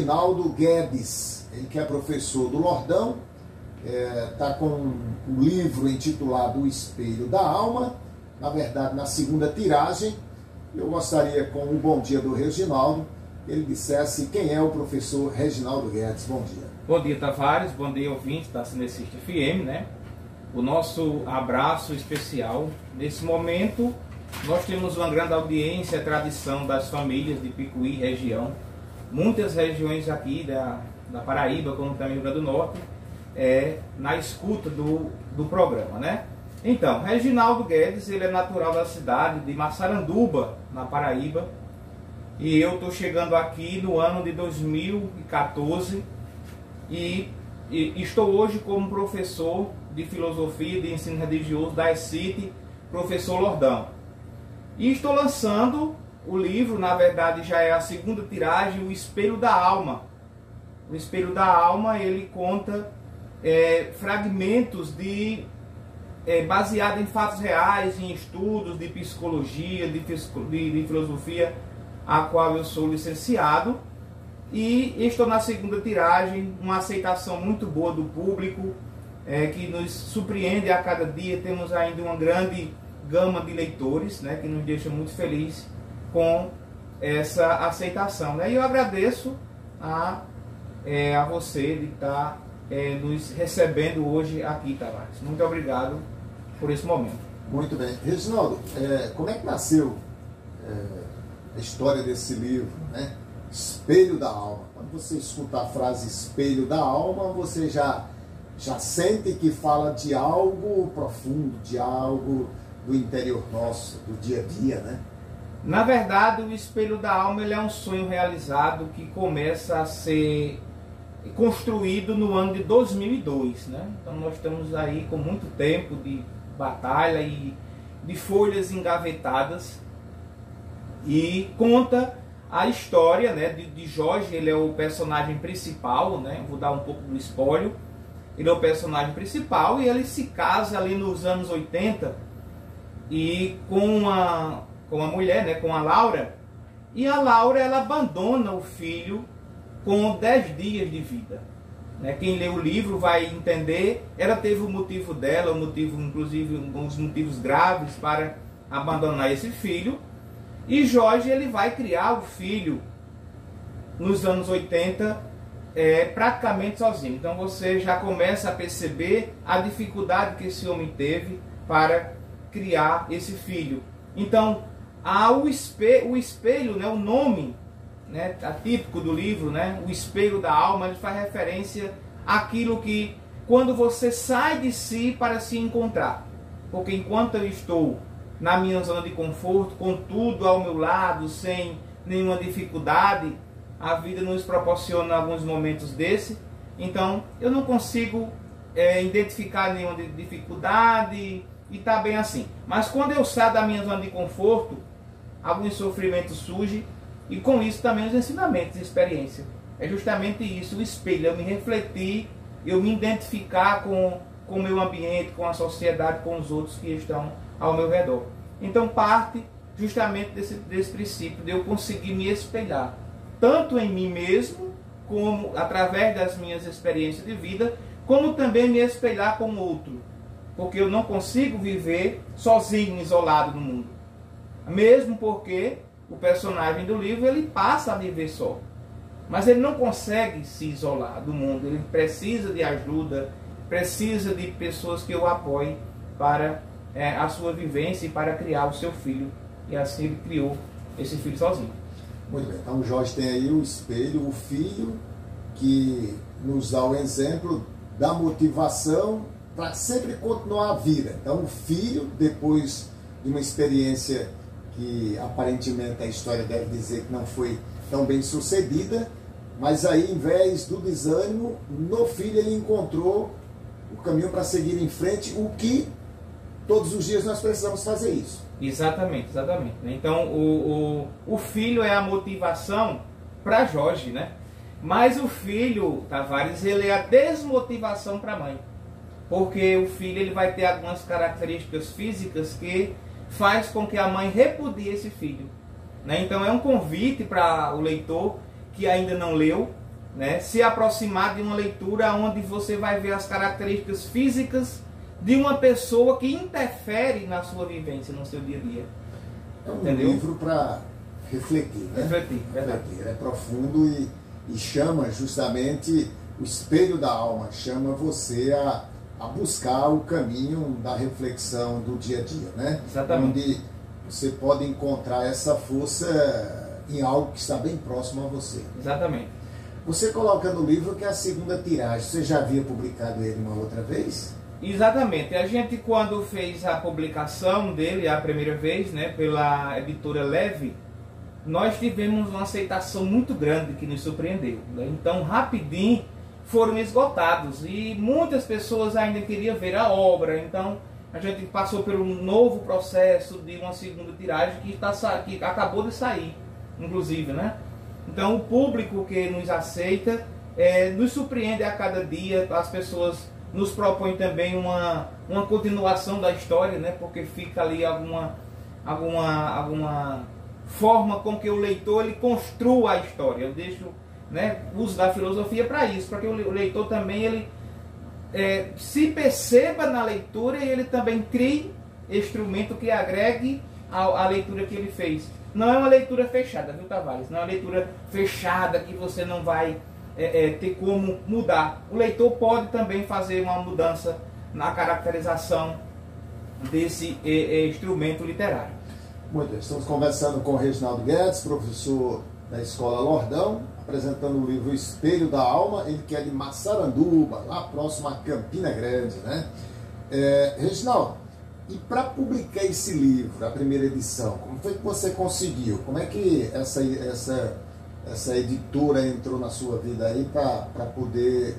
Reginaldo Guedes, ele que é professor do Lordão, está com um livro intitulado O Espelho da Alma, na verdade na segunda tiragem. Eu gostaria, com o bom dia do Reginaldo, que ele dissesse quem é o professor Reginaldo Guedes. Bom dia. Bom dia, Tavares, bom dia, ouvintes da Cinecista FM, né? O nosso abraço especial. Nesse momento, nós temos uma grande audiência, a tradição das famílias de Picuí, região. Muitas regiões aqui da Paraíba, como também Rio Grande do Norte, na escuta do programa, né? Então, Reginaldo Guedes, ele é natural da cidade de Massaranduba, na Paraíba. E eu estou chegando aqui no ano de 2014 e estou hoje como professor de filosofia e de ensino religioso da ECIT, professor Lordão. E estou lançando o livro, na verdade já é a segunda tiragem, O Espelho da Alma. O Espelho da Alma, ele conta fragmentos baseado em fatos reais, em estudos de psicologia, de filosofia, a qual eu sou licenciado. E estou na segunda tiragem, uma aceitação muito boa do público, que nos surpreende a cada dia. Temos ainda uma grande gama de leitores, né, que nos deixa muito felizes com essa aceitação, né? E eu agradeço a você de estar nos recebendo hoje aqui, Tavares. Muito obrigado por esse momento. Muito bem. Reginaldo, como é que nasceu a história desse livro, né? Espelho da Alma. Quando você escuta a frase espelho da alma, você já sente que fala de algo profundo, de algo do interior nosso, do dia a dia, né? Na verdade, o Espelho da Alma, ele é um sonho realizado que começa a ser construído no ano de 2002, né? Então nós estamos aí com muito tempo de batalha e de folhas engavetadas, e conta a história, né, de Jorge. Ele é o personagem principal, né? Vou dar um pouco do spoiler. Ele é o personagem principal e ele se casa ali nos anos 80 e com uma mulher, né, com a Laura. E a Laura, ela abandona o filho com 10 dias de vida, né? Quem lê o livro vai entender. Ela teve o motivo dela, inclusive uns motivos graves para abandonar esse filho. E Jorge, ele vai criar o filho nos anos 80 praticamente sozinho. Então você já começa a perceber a dificuldade que esse homem teve para criar esse filho. Então o espelho, né, o nome, né, atípico do livro, né, o espelho da alma, ele faz referência àquilo que, quando você sai de si para se encontrar. Porque enquanto eu estou na minha zona de conforto, com tudo ao meu lado, sem nenhuma dificuldade, a vida nos proporciona alguns momentos desse. Então eu não consigo identificar nenhuma dificuldade e está bem assim. Mas quando eu saio da minha zona de conforto, alguns sofrimentos surgem, e com isso também os ensinamentos e experiência. É justamente isso, o espelho, eu me refletir, eu me identificar com o meu ambiente, com a sociedade, com os outros que estão ao meu redor. Então parte justamente desse princípio de eu conseguir me espelhar, tanto em mim mesmo, como através das minhas experiências de vida, como também me espelhar com o outro. Porque eu não consigo viver sozinho, isolado no mundo. Mesmo porque o personagem do livro, ele passa a viver só. Mas ele não consegue se isolar do mundo. Ele precisa de ajuda, precisa de pessoas que o apoiem para a sua vivência e para criar o seu filho. E assim ele criou esse filho sozinho. Muito bem. Então o Jorge tem aí o espelho, o filho, que nos dá o exemplo da motivação para sempre continuar a vida. Então o filho, depois de uma experiência que aparentemente a história deve dizer que não foi tão bem sucedida, mas aí, em vez do desânimo, no filho ele encontrou o caminho para seguir em frente, o que todos os dias nós precisamos fazer isso. Exatamente, exatamente. Então o filho é a motivação para Jorge, né? Mas o filho, Tavares, ele é a desmotivação para a mãe. Porque o filho, ele vai ter algumas características físicas que faz com que a mãe repudie esse filho, né? Então é um convite para o leitor que ainda não leu, né, se aproximar de uma leitura onde você vai ver as características físicas de uma pessoa que interfere na sua vivência, no seu dia a dia. É um livro para refletir, né? Refletir, verdade. É profundo e chama justamente o espelho da alma, chama você a buscar o caminho da reflexão do dia a dia, né? Exatamente. Onde você pode encontrar essa força em algo que está bem próximo a você. Exatamente. Você coloca no livro que é a segunda tiragem. Você já havia publicado ele uma outra vez? Exatamente. A gente, quando fez a publicação dele a primeira vez, né, pela editora Leve, nós tivemos uma aceitação muito grande que nos surpreendeu, né? Então, rapidinho foram esgotados e muitas pessoas ainda queriam ver a obra. Então, a gente passou por um novo processo de uma segunda tiragem que acabou de sair, inclusive, né? Então, o público que nos aceita nos surpreende a cada dia. As pessoas nos propõem também uma continuação da história, né? Porque fica ali alguma forma com que o leitor ele construa a história. Eu deixo, né, uso da filosofia para isso, para que o leitor também ele se perceba na leitura e ele também crie instrumento que agregue à leitura que ele fez. Não é uma leitura fechada, viu, Tavares? Não é uma leitura fechada que você não vai ter como mudar. O leitor pode também fazer uma mudança na caracterização desse instrumento literário. Muito bem, estamos conversando com o Reginaldo Guedes, professor da Escola Lordão, apresentando o livro O Espelho da Alma, ele que é de Massaranduba, lá próximo a Campina Grande, né? Reginaldo, e para publicar esse livro, a primeira edição, como foi que você conseguiu? Como é que essa editora entrou na sua vida aí para poder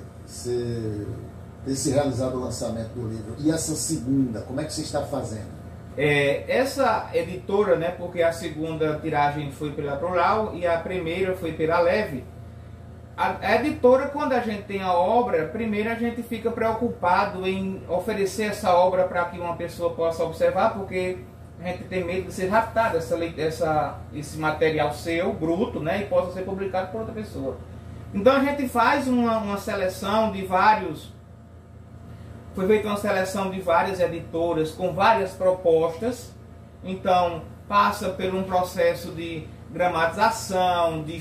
ter se realizado o lançamento do livro? E essa segunda, como é que você está fazendo? Essa editora, né, porque a segunda tiragem foi pela Plural e a primeira foi pela Leve. A editora, quando a gente tem a obra, primeiro a gente fica preocupado em oferecer essa obra para que uma pessoa possa observar, porque a gente tem medo de ser raptado esse material seu, bruto, né, e possa ser publicado por outra pessoa. Então a gente faz uma seleção de vários. Foi feita uma seleção de várias editoras com várias propostas. Então passa por um processo de gramatização, de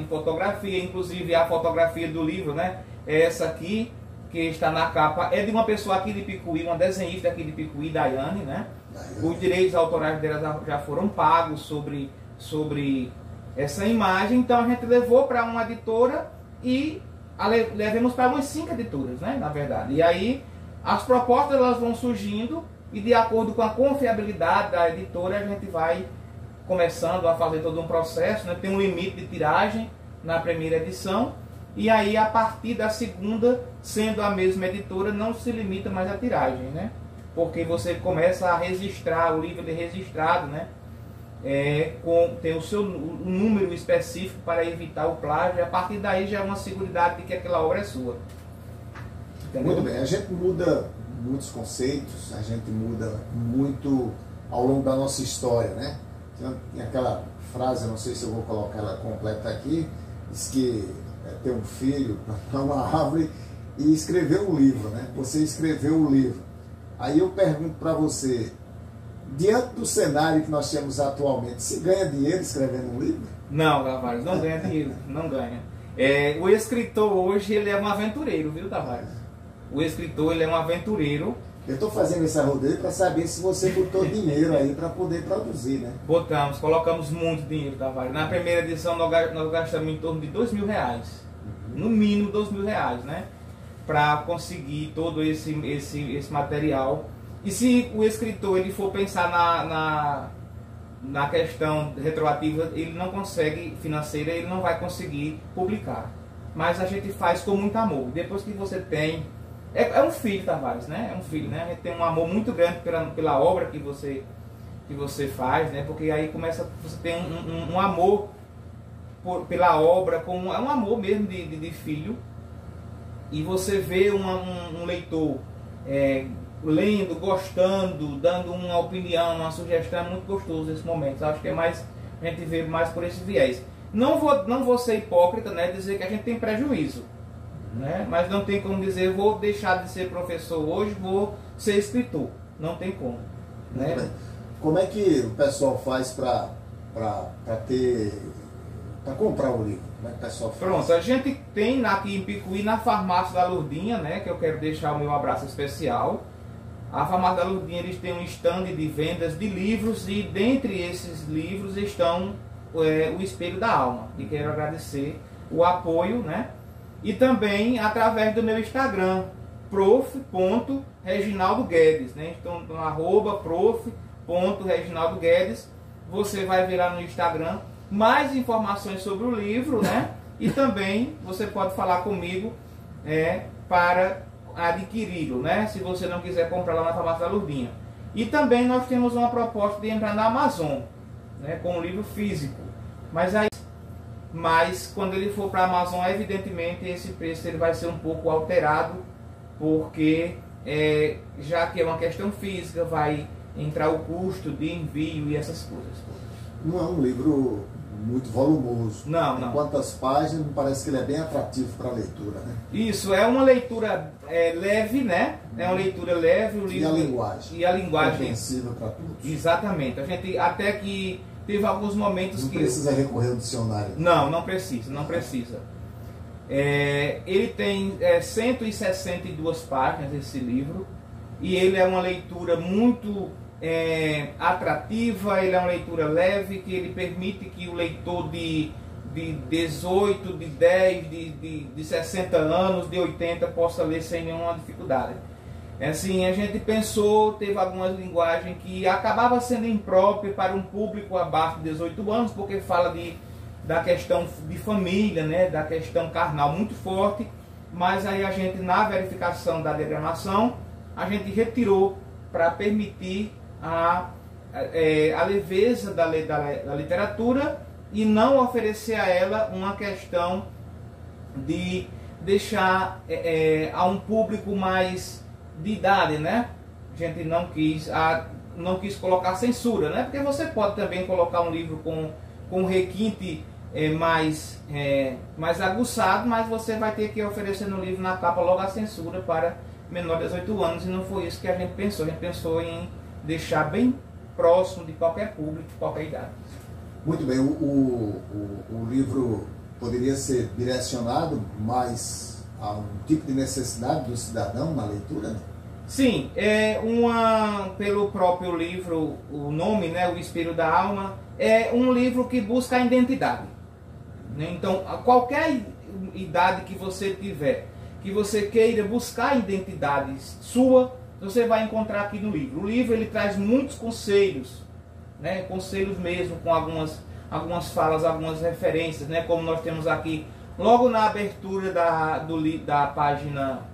fotografia, inclusive a fotografia do livro, né? Essa aqui, que está na capa, é de uma pessoa aqui de Picuí, uma desenhista aqui de Picuí, Daiane, né? Os direitos autorais dela já foram pagos sobre essa imagem. Então a gente levou para uma editora e levamos para umas 5 editoras, né? Na verdade. E aí as propostas elas vão surgindo e de acordo com a confiabilidade da editora a gente vai começando a fazer todo um processo, né? Tem um limite de tiragem na primeira edição e aí a partir da segunda, sendo a mesma editora, não se limita mais a tiragem, né? Porque você começa a registrar, o livro de registrado, né? Tem o seu número específico para evitar o plágio e a partir daí já é uma seguridade de que aquela obra é sua. Entendeu? Muito bem, a gente muda muitos conceitos, a gente muda muito ao longo da nossa história, né? Tem aquela frase, não sei se eu vou colocar ela completa aqui, diz que ter um filho, plantar uma árvore e escrever um livro, né? Você escreveu um livro. Aí eu pergunto para você, diante do cenário que nós temos atualmente, se ganha dinheiro escrevendo um livro? Não, Tavares, não ganha dinheiro, não ganha. O escritor hoje, ele é um aventureiro, viu, Tavares? O escritor, ele é um aventureiro. Eu estou fazendo esse rodeio para saber se você botou dinheiro aí para poder produzir, né? Colocamos muito dinheiro, Tavares. Na primeira edição nós gastamos em torno de R$2.000, no mínimo R$2.000, né? Para conseguir todo esse material. E se o escritor ele for pensar na questão retroativa, ele não consegue, financeira, ele não vai conseguir publicar. Mas a gente faz com muito amor. Depois que você tem... É um filho, Tavares, né? É um filho, né? A gente tem um amor muito grande pela obra que você faz, né? Porque aí você tem um amor pela obra, é um amor mesmo de filho. E você vê um leitor lendo, gostando, dando uma opinião, uma sugestão, é muito gostoso nesse momento. Acho que a gente vê mais por esse viés. Não vou ser hipócrita, né, dizer que a gente tem prejuízo, né, mas não tem como dizer, vou deixar de ser professor hoje, vou ser escritor. Não tem como. Né? Como é que o pessoal faz para comprar o livro? Como é que o pessoal faz? Pronto, a gente tem aqui em Picuí, na farmácia da Lourdinha, né, que eu quero deixar o meu abraço especial. A farmácia da Lourdinha, eles têm um stand de vendas de livros, e dentre esses livros estão o Espelho da Alma, e quero agradecer o apoio, né? E também através do meu Instagram, prof.reginaldoguedes, né? Então, @prof.reginaldoguedes, você vai ver lá no Instagram mais informações sobre o livro, né? E também você pode falar comigo para adquiri-lo, né? Se você não quiser comprar lá na farmácia da Lourdinha. E também nós temos uma proposta de entrar na Amazon, né, com um livro físico. Mas quando ele for para a Amazon, evidentemente esse preço ele vai ser um pouco alterado, porque já que é uma questão física, vai entrar o custo de envio e essas coisas. Não é um livro muito volumoso. Não. Em quantas páginas, me parece que ele é bem atrativo para a leitura, né? Isso, é uma leitura leve, né? É uma leitura leve. O livro, e a linguagem. Compreensível para todos. Exatamente. A gente até que teve alguns momentos que... Não precisa recorrer ao dicionário. Não precisa. Ele tem 162 páginas, esse livro. E ele é uma leitura muito atrativa, ele é uma leitura leve, que ele permite que o leitor de 18, de 10, de 60 anos, de 80 possa ler sem nenhuma dificuldade. Assim, a gente pensou, teve algumas linguagens que acabava sendo imprópria para um público abaixo de 18 anos, porque fala da questão de família, né, da questão carnal muito forte, mas aí a gente, na verificação da diagramação, a gente retirou para permitir a leveza da literatura e não oferecer a ela uma questão de deixar a um público mais de idade, né? A gente não quis colocar censura, né? Porque você pode também colocar um livro com requinte mais aguçado, mas você vai ter que oferecer no livro, na capa, logo a censura para menor de 18 anos, e não foi isso que a gente pensou. A gente pensou em deixar bem próximo de qualquer público, de qualquer idade. Muito bem, o livro poderia ser direcionado mais a um tipo de necessidade do cidadão na leitura, né? Sim, pelo próprio livro, o nome, né, O Espelho da Alma, é um livro que busca a identidade. Então, a qualquer idade que você tiver, que você queira buscar a identidade sua, você vai encontrar aqui no livro. O livro ele traz muitos conselhos, né, conselhos mesmo, com algumas falas, algumas referências, né, como nós temos aqui, logo na abertura da página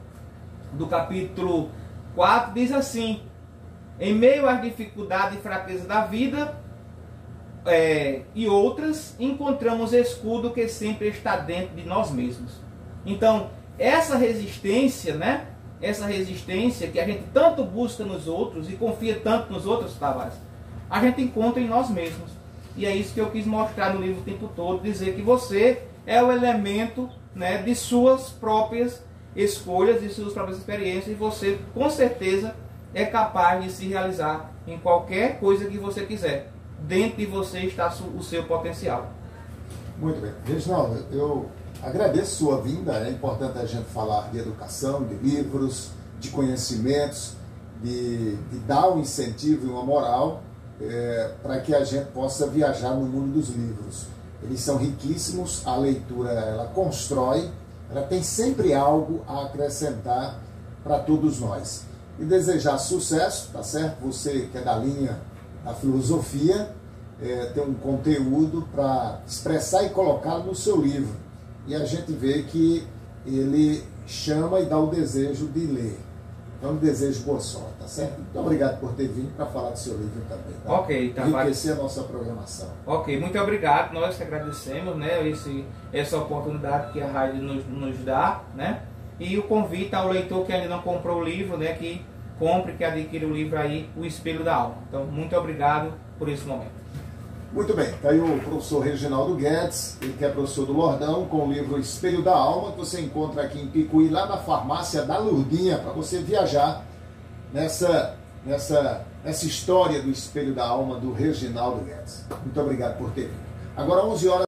do capítulo 4, diz assim: em meio às dificuldades e fraquezas da vida e outras, encontramos escudo que sempre está dentro de nós mesmos. Então, essa resistência, né? Essa resistência que a gente tanto busca nos outros e confia tanto nos outros, Tavares, a gente encontra em nós mesmos. E é isso que eu quis mostrar no livro o tempo todo, dizer que você é o elemento, né, de suas próprias escolhas, de suas próprias experiências, e você, com certeza, é capaz de se realizar em qualquer coisa que você quiser. Dentro de você está o seu potencial. Muito bem. Reginaldo, eu agradeço sua vinda. É importante a gente falar de educação, de livros, de conhecimentos, de dar um incentivo e uma moral para que a gente possa viajar no mundo dos livros. Eles são riquíssimos, a leitura ela constrói, ela tem sempre algo a acrescentar para todos nós. E desejar sucesso, tá certo? Você que é da linha da filosofia, tem um conteúdo para expressar e colocar no seu livro. E a gente vê que ele chama e dá o desejo de ler. Então, eu desejo boa sorte, tá certo? Muito obrigado por ter vindo para falar do seu livro também, tá? Ok, tá. Enriquecer a nossa programação. Ok, muito obrigado. Nós que agradecemos, né, essa oportunidade que a rádio nos dá, né? E o convite ao leitor que ainda não comprou o livro, né, que compre, que adquira o livro aí, O Espelho da Alma. Então, muito obrigado por esse momento. Muito bem, está aí o professor Reginaldo Guedes, ele que é professor do Lordão, com o livro Espelho da Alma, que você encontra aqui em Picuí, lá na farmácia da Lourdinha, para você viajar nessa história do Espelho da Alma do Reginaldo Guedes. Muito obrigado por ter vindo. Agora 11 horas.